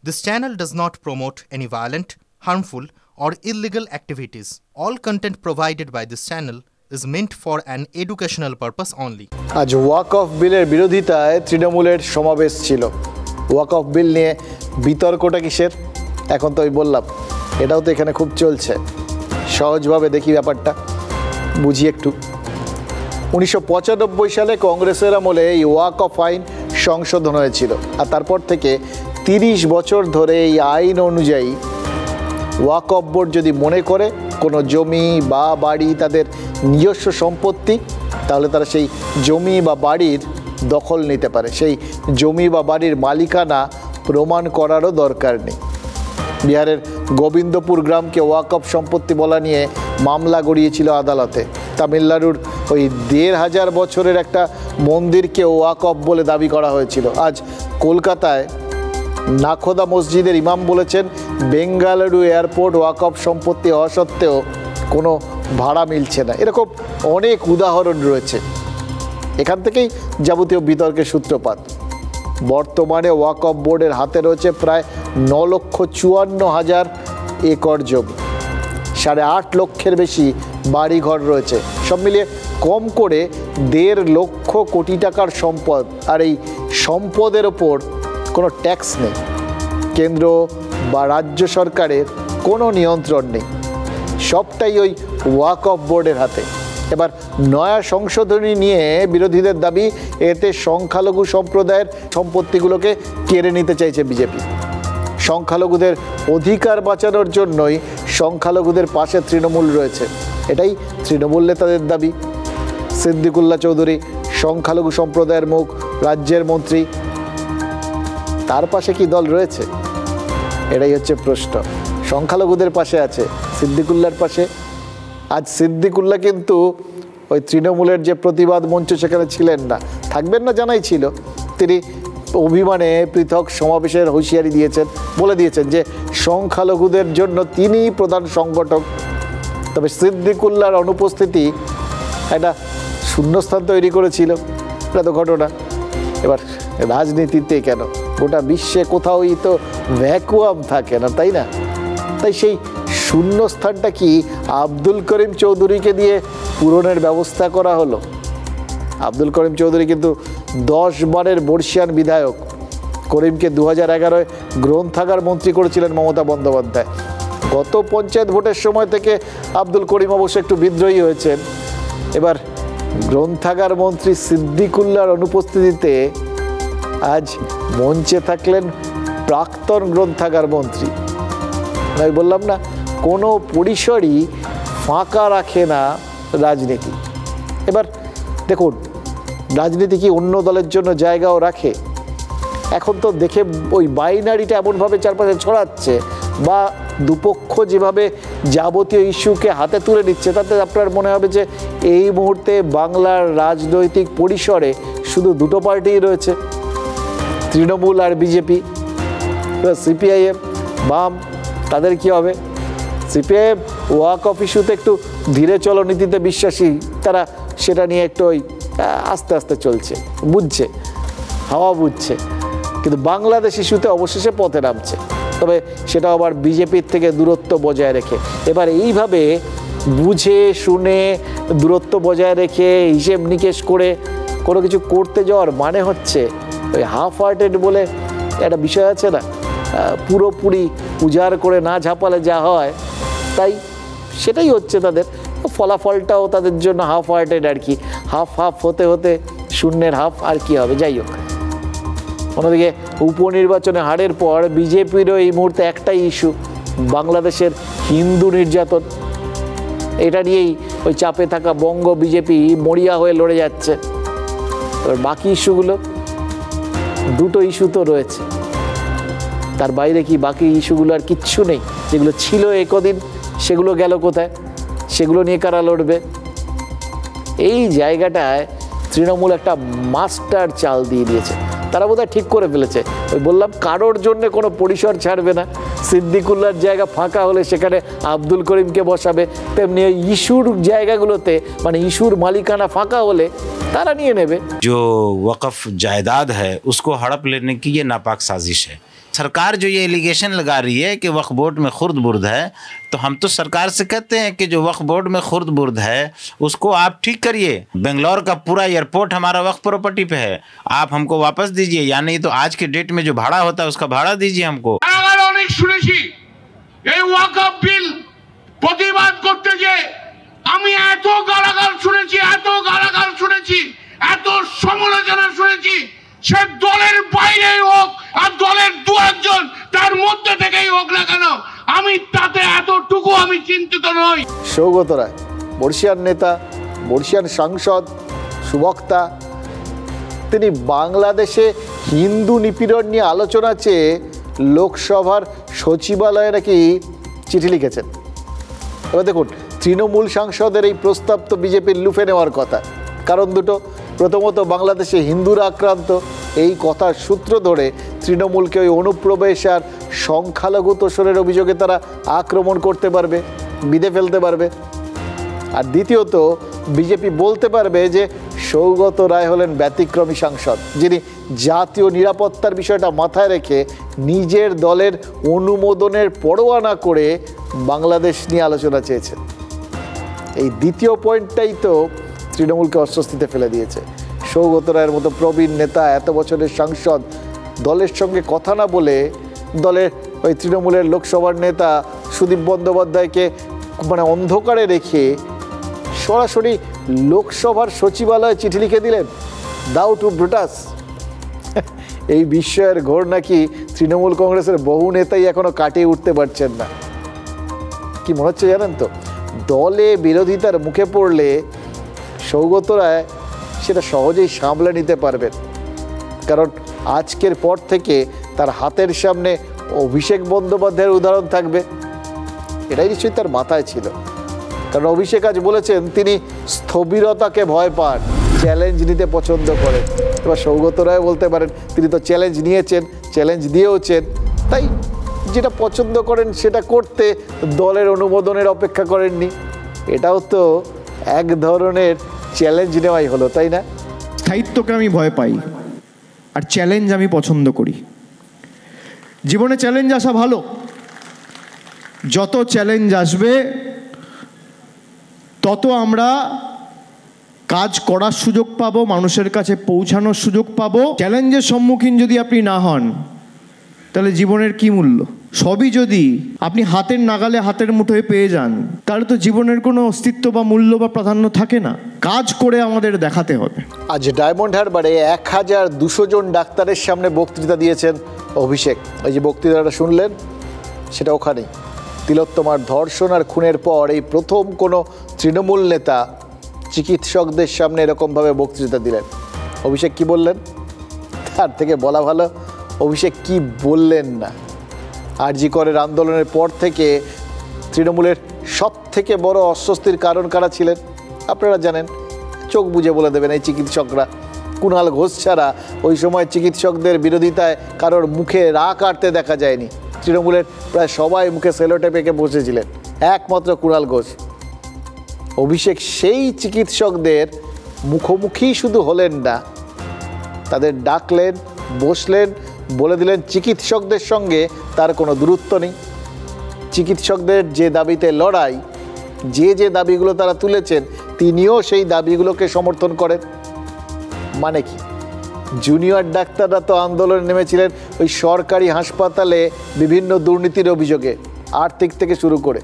This channel does not promote any violent, harmful, or illegal activities. All content provided by this channel is meant for an educational purpose only. আজ ওয়াকফ বিলের বিরোধিতায় তৃণমূলের সমাবেশ ছিল। ওয়াকফ বিল নিয়ে বিতর্কটা কিসের? এখন তো আমি বললাম, এটাও তো এখানে খুব চলছে। সহজভাবে দেখি ব্যাপারটা, বুঝি একটু। 1995 সালে কংগ্রেসের আমলে এই ওয়াকফ আইন সংশোধন হয়েছিল, আর তারপর থেকে 30 বছর ধরে এই আইন অনুযায়ী ওয়াকফ বোর্ড যদি মনে করে কোনো জমি বা বাড়ি তাদের নিজস্ব সম্পত্তি, তাহলে তারা সেই জমি বা বাড়ির দখল নিতে পারে। সেই জমি বা বাড়ির মালিকানা প্রমাণ করারও দরকার নেই। বিহারের গোবিন্দপুর গ্রামকে ওয়াকফ সম্পত্তি বলা নিয়ে মামলা গড়িয়েছিল আদালতে। তামিলনাড়ুর ওই 1500 বছরের একটা মন্দিরকে ওয়াকফ বলে দাবি করা হয়েছিল। আজ কলকাতায় নাখোদা মসজিদের ইমাম বলেছেন, বেঙ্গালুরু এয়ারপোর্ট ওয়াকফ সম্পত্তি হওয়া সত্ত্বেও কোনো ভাড়া মিলছে না। এরকম অনেক উদাহরণ রয়েছে। এখান থেকেই যাবতীয় বিতর্কের সূত্রপাত। বর্তমানে ওয়াকফ বোর্ডের হাতে রয়েছে প্রায় 9,54,000 একর জমি, 8.5 লক্ষের বেশি বাড়িঘর রয়েছে। সব মিলিয়ে কম করে 1.5 লক্ষ কোটি টাকার সম্পদ। আর এই সম্পদের ওপর কোনো ট্যাক্স নেই, কেন্দ্র বা রাজ্য সরকারের কোনো নিয়ন্ত্রণ নেই, সবটাই ওই ওয়াকফ বোর্ডের হাতে। এবার নয়া সংশোধনী নিয়ে বিরোধীদের দাবি, এতে সংখ্যালঘু সম্প্রদায়ের সম্পত্তিগুলোকে কেড়ে নিতে চাইছে বিজেপি। সংখ্যালঘুদের অধিকার বাঁচানোর জন্যই সংখ্যালঘুদের পাশে তৃণমূল রয়েছে, এটাই তৃণমূল নেতাদের দাবি। সিদ্দিকুল্লাহ চৌধুরী সংখ্যালঘু সম্প্রদায়ের মুখ, রাজ্যের মন্ত্রী, তার পাশে কি দল রয়েছে? এটাই হচ্ছে প্রশ্ন। সংখ্যালঘুদের পাশে আছে, সিদ্দিকুল্লাহর পাশে। আজ সিদ্দিকুল্লাহ কিন্তু ওই তৃণমূলের যে প্রতিবাদ মঞ্চ সেখানে ছিলেন না, থাকবেন না জানাই ছিল। তিনি অভিমানে পৃথক সমাবেশের হুঁশিয়ারি দিয়েছেন, বলে দিয়েছেন যে সংখ্যালঘুদের জন্য তিনিই প্রধান সংগঠক। তবে সিদ্দিকুল্লাহর অনুপস্থিতি একটা শূন্যস্থান তৈরি করেছিল, এটা তো ঘটনা। এবার রাজনীতিতে কেন, গোটা বিশ্বে কোথাওই তো ভ্যাকুয়াম থাকে না, তাই না? তাই সেই শূন্যস্থানটা কি আব্দুল করিম চৌধুরীকে দিয়ে পূরণের ব্যবস্থা করা হলো। আব্দুল করিম চৌধুরী কিন্তু 10 বারের বর্ষিয়ান বিধায়ক। করিমকে 2011-এ গ্রন্থাগার মন্ত্রী করেছিলেন মমতা বন্দ্যোপাধ্যায়। গত পঞ্চায়েত ভোটের সময় থেকে আব্দুল করিম অবশ্য একটু বিদ্রোহী হয়েছেন। এবার গ্রন্থাগার মন্ত্রী সিদ্দিকুল্লাহর অনুপস্থিতিতে আজ মঞ্চে থাকলেন প্রাক্তন গ্রন্থাগার মন্ত্রী। আমি বললাম না, কোনো পরিসরই ফাঁকা রাখে না রাজনীতি। এবার দেখুন, রাজনীতি কি অন্য দলের জন্য জায়গাও রাখে? এখন তো দেখে ওই বাইনারিটা এমনভাবে চারপাশে ছড়াচ্ছে, বা দুপক্ষ যেভাবে যাবতীয় ইস্যুকে হাতে তুলে নিচ্ছে, তাতে আপনার মনে হবে যে এই মুহূর্তে বাংলার রাজনৈতিক পরিসরে শুধু দুটো পার্টিই রয়েছে, তৃণমূল আর বিজেপি। সিপিআইএম, বাম, তাদের কি হবে? সিপিআইএম ওয়াকফ ইস্যুতে একটু ধীরে চলো নীতিতে বিশ্বাসী, তারা সেটা নিয়ে একটু ওই আস্তে আস্তে চলছে, বুঝছে, হাওয়া বুঝছে। কিন্তু বাংলাদেশ ইস্যুতে অবশেষে পথে নামছে, তবে সেটা আবার বিজেপির থেকে দূরত্ব বজায় রেখে। এবার এইভাবে বুঝে শুনে দূরত্ব বজায় রেখে হিসেব নিকেশ করে কোনো কিছু করতে যাওয়ার মানে হচ্ছে ওই হাফ হার্টেড বলে একটা বিষয় আছে না, পুরোপুরি উজাড় করে না ঝাঁপালে যা হয় তাই, সেটাই হচ্ছে তাদের। ফলাফলটাও তাদের জন্য হাফ হার্টেড আর কি, হাফ হাফ হতে হতে শূন্যের হাফ, আর কি হবে। যাই হোক, অন্যদিকে উপনির্বাচনে হারের পর বিজেপিরও এই মুহূর্তে একটাই ইস্যু, বাংলাদেশের হিন্দু নির্যাতন। এটা নিয়েই ওই চাপে থাকা বঙ্গ বিজেপি মরিয়া হয়ে লড়ে যাচ্ছে। এবার বাকি ইস্যুগুলো, দুটো ইস্যু তো রয়েছে, তার বাইরে কি বাকি ইস্যুগুলো আর কিচ্ছু নেই? যেগুলো ছিল একদিন, সেগুলো গেল কোথায়? সেগুলো নিয়ে কারা লড়বে? এই জায়গাটায় তৃণমূল একটা মাস্টার চাল দিয়ে দিয়েছে। তারা বোধহয় ঠিক করে ফেলেছে, ওই বললাম কারোর জন্য কোনো পরিসর ছাড়বে না। সিদ্দিকুল্লাহর জায়গা ফাঁকা হলে সেখানে আব্দুল করিমকে বসাবে, তেমনি এই ইস্যুর জায়গাগুলোতে, মানে ইস্যুর মালিকানা ফাঁকা হলে तारा नहीं नेबे। जो वक़फ़ जायदाद है उसको हड़प लेने की ये नापाक साजिश है। सरकार जो ये एलिगेशन लगा रही है कि वक्फ बोर्ड में खुर्द बुर्द है, तो हम तो सरकार से कहते हैं कि जो वक्फ बोर्ड में खुर्द बुर्द है उसको आप ठीक करिए। बेंगलोर का पूरा एयरपोर्ट हमारा वक्फ प्रॉपर्टी पे है, आप हमको वापस दीजिए, या नहीं तो आज के डेट में जो भाड़ा होता है उसका भाड़ा दीजिए हमको। অনেক শুনেছি এই ওয়াকফ বিল প্রতিবাদ করতে যে আমি এত গালাগাল শুনেছি, এত সমালোচনা শুনেছি, সে দলের বাইরেই হোক আর দলের দু একজন তার মধ্যে থেকেই হোক না কেন, আমি তাতে এতটুকু আমি চিন্তিত নই। সৌগত রায় বর্ষিয়ান নেতা, বর্ষিয়ান সাংসদ, সুবক্তা, তিনি বাংলাদেশে হিন্দু নিপীড়ন নিয়ে আলোচনা চেয়ে লোকসভার সচিবালয়ে নাকি চিঠি লিখেছেন। এবার দেখুন, তৃণমূল সাংসদের এই প্রস্তাব তো বিজেপির লুফে নেওয়ার কথা। কারণ দুটো, প্রথমত বাংলাদেশে হিন্দুরা আক্রান্ত, এই কথার সূত্র ধরে তৃণমূলকে ওই অনুপ্রবেশ আর সংখ্যালঘু তোষণের অভিযোগে তারা আক্রমণ করতে পারবে, বিঁধে ফেলতে পারবে। আর দ্বিতীয়ত, বিজেপি বলতে পারবে যে সৌগত রায় হলেন ব্যতিক্রমী সাংসদ, যিনি জাতীয় নিরাপত্তার বিষয়টা মাথায় রেখে নিজের দলের অনুমোদনের পরোয়া না করে বাংলাদেশ নিয়ে আলোচনা চেয়েছেন। এই দ্বিতীয় পয়েন্টটাই তো তৃণমূলকে অস্বস্তিতে ফেলে দিয়েছে। সৌগত রায়ের মতো প্রবীণ নেতা, এত বছরের সাংসদ, দলের সঙ্গে কথা না বলে দলের ওই তৃণমূলের লোকসভার নেতা সুদীপ বন্দ্যোপাধ্যায়কে অন্ধকারে রেখে সরাসরি লোকসভার সচিবালয়ে চিঠি লিখে দিলেন, দাও টু ব্রুটাস। এই বিস্ময়ের ঘোর নাকি তৃণমূল কংগ্রেসের বহু নেতাই এখনো কাটিয়ে উঠতে পারছেন না। কি মনে হচ্ছে জানেন তো, দলে বিরোধিতার মুখে পড়লে সৌগত রায় সেটা সহজেই সামলে নিতে পারবেন। কারণ আজকের পর থেকে তার হাতের সামনে অভিষেক বন্দ্যোপাধ্যায়ের উদাহরণ থাকবে, এটাই নিশ্চয়ই তার মাথায় ছিল। কারণ অভিষেক আজ বলেছেন তিনি স্থবিরতাকে ভয় পান, চ্যালেঞ্জ নিতে পছন্দ করেন। এবার সৌগত রায় বলতে পারেন তিনি তো চ্যালেঞ্জ নিয়েছেন, চ্যালেঞ্জ দিয়েওছেন, তাই যেটা পছন্দ করেন সেটা করতে দলের অনুমোদনের অপেক্ষা করেননি। এটাও তো এক ধরনের চ্যালেঞ্জ নেওয়াই হলো, তাই না? স্থায়িত্বকে আমি ভয় পাই আর চ্যালেঞ্জ আমি পছন্দ করি। জীবনে চ্যালেঞ্জ আসা ভালো, যত চ্যালেঞ্জ আসবে তত আমরা কাজ করার সুযোগ পাবো, মানুষের কাছে পৌঁছানোর সুযোগ পাবো। চ্যালেঞ্জের সম্মুখীন যদি আপনি না হন তাহলে জীবনের কি মূল্য? সবই যদি আপনি হাতের নাগালে, হাতের মুঠোয় পেয়ে যান, তাহলে তো জীবনের কোনো অস্তিত্ব বা মূল্য বা প্রাধান্য থাকে না। কাজ করে আমাদের দেখাতে হবে। আজ ডায়মন্ড হারবারে 1200 জন ডাক্তারের সামনে বক্তৃতা দিয়েছেন অভিষেক। এই যে বক্তৃতাটা শুনলেন সেটা ওখানেই। তিলোত্তমার ধর্ষণ আর খুনের পর এই প্রথম কোনো তৃণমূল নেতা চিকিৎসকদের সামনে এরকমভাবে বক্তৃতা দিলেন। অভিষেক কি বললেন তার থেকে বলা ভালো অভিষেক কি বললেন না। আরজি করের আন্দোলনের পর থেকে তৃণমূলের সব থেকে বড় অস্বস্তির কারণ কারা ছিলেন আপনারা জানেন, চোখ বুজে বলে দেবেন এই চিকিৎসকরা। কুণাল ঘোষ ছাড়া ওই সময় চিকিৎসকদের বিরোধিতায় কারোর মুখে রাগ কাটতে দেখা যায়নি। তৃণমূলের প্রায় সবাই মুখে সেলোটেপ এঁকে বসেছিলেন, একমাত্র কুণাল ঘোষ। অভিষেক সেই চিকিৎসকদের মুখোমুখি শুধু হলেন না, তাদের ডাকলেন, বসলেন, বলে দিলেন চিকিৎসকদের সঙ্গে তার কোনো দূরত্ব নেই। চিকিৎসকদের যে দাবিতে লড়াই, যে দাবিগুলো তারা তুলেছেন তিনিও সেই দাবিগুলোকে সমর্থন করেন। মানে কি, জুনিয়র ডাক্তাররা তো আন্দোলনে নেমেছিলেন ওই সরকারি হাসপাতালে বিভিন্ন দুর্নীতির অভিযোগে, আর্থিক থেকে শুরু করে।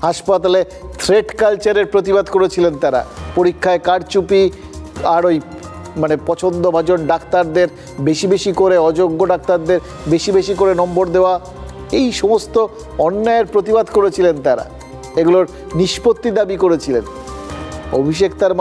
হাসপাতালে থ্রেট কালচারের প্রতিবাদ করেছিলেন তারা, পরীক্ষায় কারচুপি আর ওই পছন্দভাজন ডাক্তারদের বেশি বেশি করে, অযোগ্য ডাক্তারদের বেশি বেশি করে নম্বর দেওয়া, এই সমস্ত অন্যায়ের প্রতিবাদ করেছিলেন তারা, এগুলোর নিষ্পত্তি দাবি করেছিলেন। অভিষেক তার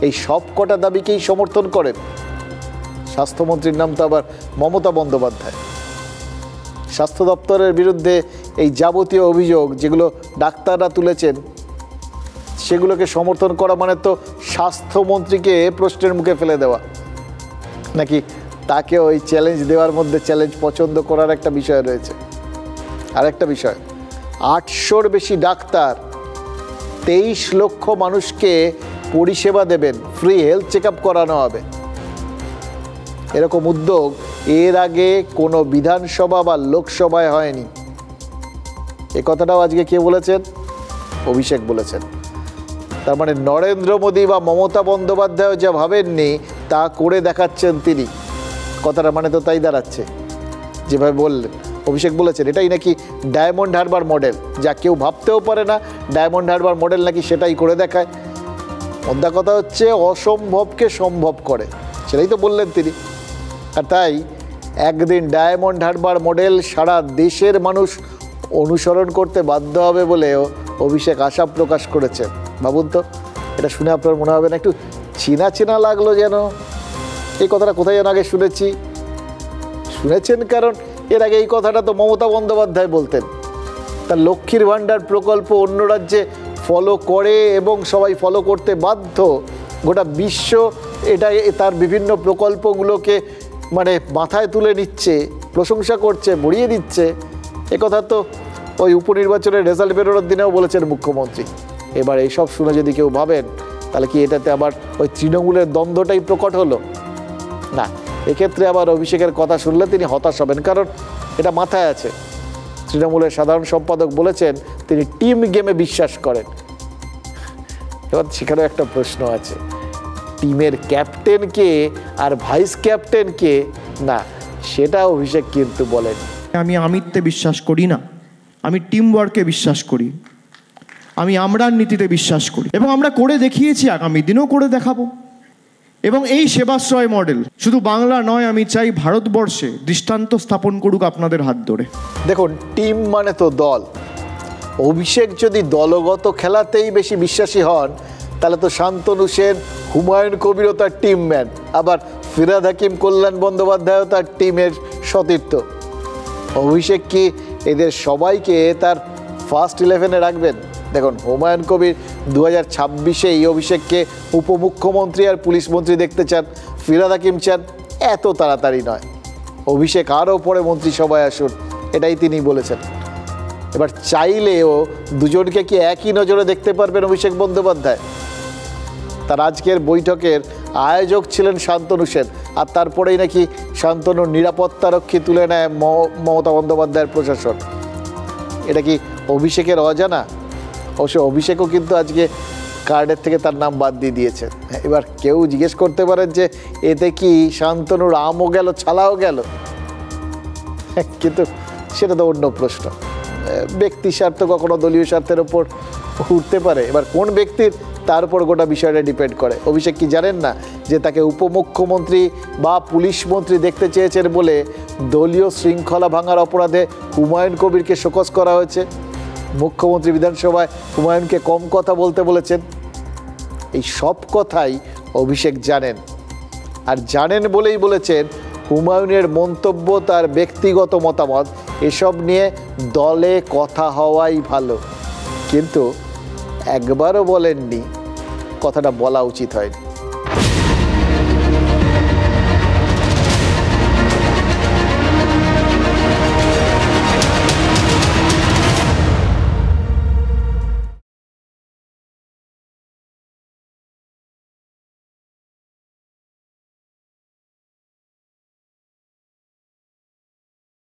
এই সব কটা দাবিকেই সমর্থন করেন। স্বাস্থ্যমন্ত্রীর নাম তো আবার মমতা বন্দ্যোপাধ্যায়। স্বাস্থ্য দপ্তরের বিরুদ্ধে এই যাবতীয় অভিযোগ যেগুলো ডাক্তাররা তুলেছেন সেগুলোকে সমর্থন করা মানে তো স্বাস্থ্যমন্ত্রীকে প্রশ্নের মুখে ফেলে দেওয়া, নাকি তাকে ওই চ্যালেঞ্জ দেওয়ার মধ্যে চ্যালেঞ্জ পছন্দ করার একটা বিষয় রয়েছে। আর একটা বিষয়, 800-র বেশি ডাক্তার 23 লক্ষ মানুষকে পরিষেবা দেবেন, ফ্রি হেলথ চেক আপ করানো হবে। এরকম উদ্যোগ এর আগে কোনো বিধানসভা বা লোকসভায় হয়নি। এ কথাটাও আজকে কে বলেছেন? অভিষেক বলেছেন। তার মানে নরেন্দ্র মোদী বা মমতা বন্দ্যোপাধ্যায় যা ভাবেননি তা করে দেখাচ্ছেন তিনি। কথাটা মানে তো তাই দাঁড়াচ্ছে, যেভাবে বললেন। অভিষেক বলেছেন এটাই নাকি ডায়মন্ড হারবার মডেল, যা কেউ ভাবতেও পারে না ডায়মন্ড হারবার মডেল নাকি সেটাই করে দেখায়। মোদ্দা কথা হচ্ছে অসম্ভবকে সম্ভব করে, সেটাই তো বললেন তিনি। আর তাই একদিন ডায়মন্ড হারবার মডেল সারা দেশের মানুষ অনুসরণ করতে বাধ্য হবে বলেও অভিষেক আশা প্রকাশ করেছেন। ভাবুন তো, এটা শুনে আপনার মনে হবে না একটু চেনা চেনা লাগলো যেন? এই কথাটা কোথায় যেন আগে শুনেছেন, কারণ এর আগে এই কথাটা তো মমতা বন্দ্যোপাধ্যায় বলতেন। তার লক্ষ্মীর ভাণ্ডার প্রকল্প অন্য রাজ্যে ফলো করে এবং সবাই ফলো করতে বাধ্য। গোটা বিশ্ব এটা তার বিভিন্ন প্রকল্পগুলোকে মানে মাথায় তুলে নিচ্ছে, প্রশংসা করছে, বড়িয়ে দিচ্ছে। একথা তো ওই উপনির্বাচনের রেজাল্ট বেরোনোর দিনেও বলেছেন মুখ্যমন্ত্রী। এবার এইসব শুনে যদি কেউ ভাবেন তাহলে কি এটাতে আবার ওই তৃণমূলের দ্বন্দ্বটাই প্রকট হলো? না, এক্ষেত্রে আবার অভিষেকের কথা শুনলে তিনি হতাশ হবেন, কারণ এটা মাথায় আছে। তৃণমূলের সাধারণ সম্পাদক বলেছেন তিনি টিম গেমে বিশ্বাস করেন। এবার সেখানেও একটা প্রশ্ন আছে, টিমের ক্যাপ্টেনকে আর ভাইস ক্যাপ্টেনকে না, সেটা অভিষেক কিন্তু বলেন। আমি আমিত্বে বিশ্বাস করি না, আমি টিম ওয়ার্কে বিশ্বাস করি, আমি আমরার নীতিতে বিশ্বাস করি, এবং আমরা করে দেখিয়েছি, আগামী দিনেও করে দেখাবো। এবং এই সেবাশ্রয় মডেল শুধু বাংলা নয়, আমি চাই ভারতবর্ষে দৃষ্টান্ত স্থাপন করুক আপনাদের হাত ধরে। দেখুন, টিম মানে তো দল। অভিষেক যদি দলগত খেলাতেই বেশি বিশ্বাসী হন তাহলে তো শান্তনু সেন, হুমায়ুন কবিরও তার টিম ম্যান, আবার ফিরহাদ হাকিম, কল্যাণ বন্দ্যোপাধ্যায়ও তার টিমের সতীর্থ। অভিষেক কি এদের সবাইকে তার ফার্স্ট 11-এ রাখবেন? দেখুন, হুমায়ুন কবির 2026-এ অভিষেককে উপমুখ্যমন্ত্রী আর পুলিশ মন্ত্রী দেখতে চান, ফিরহাদ হাকিম চান এত তাড়াতাড়ি নয়। অভিষেক আরও পরে মন্ত্রিসভায় আসুন, এটাই তিনি বলেছেন। এবার চাইলেও দুজনকে কি একই নজরে দেখতে পারবেন অভিষেক বন্দ্যোপাধ্যায়? তার আজকের বৈঠকের আয়োজক ছিলেন শান্তনু সেন, আর তারপরেই নাকি শান্তনুর নিরাপত্তারক্ষী তুলে নেয় মমতা বন্দ্যোপাধ্যায়ের প্রশাসন। এটা কি অভিষেকের অজানা? অবশ্য অভিষেকও কিন্তু আজকে কার্ডের থেকে তার নাম বাদ দিয়ে দিয়েছে। এবার কেউ জিজ্ঞেস করতে পারেন যে এতে কি শান্তনুর আমও গেল, ছালাও গেল? কিন্তু সেটা তো অন্য প্রশ্ন। ব্যক্তি স্বার্থ কখনো দলীয় স্বার্থের ওপর উঠতে পারে। এবার কোন ব্যক্তির, তার উপর গোটা বিষয়টা ডিপেন্ড করে। অভিষেক কি জানেন না যে তাকে উপমুখ্যমন্ত্রী বা পুলিশ মন্ত্রী দেখতে চেয়েছেন বলে দলীয় শৃঙ্খলা ভাঙার অপরাধে হুমায়ুন কবিরকে শোকজ করা হয়েছে? মুখ্যমন্ত্রী বিধানসভায় হুমায়ুনকে কম কথা বলতে বলেছেন। এই সব কথাই অভিষেক জানেন, আর জানেন বলেই বলেছেন হুমায়ুনের মন্তব্য তার ব্যক্তিগত মতামত, এসব নিয়ে দলে কথা হওয়াই ভালো। কিন্তু একবারও বলেননি কথাটা বলা উচিত হয়নি।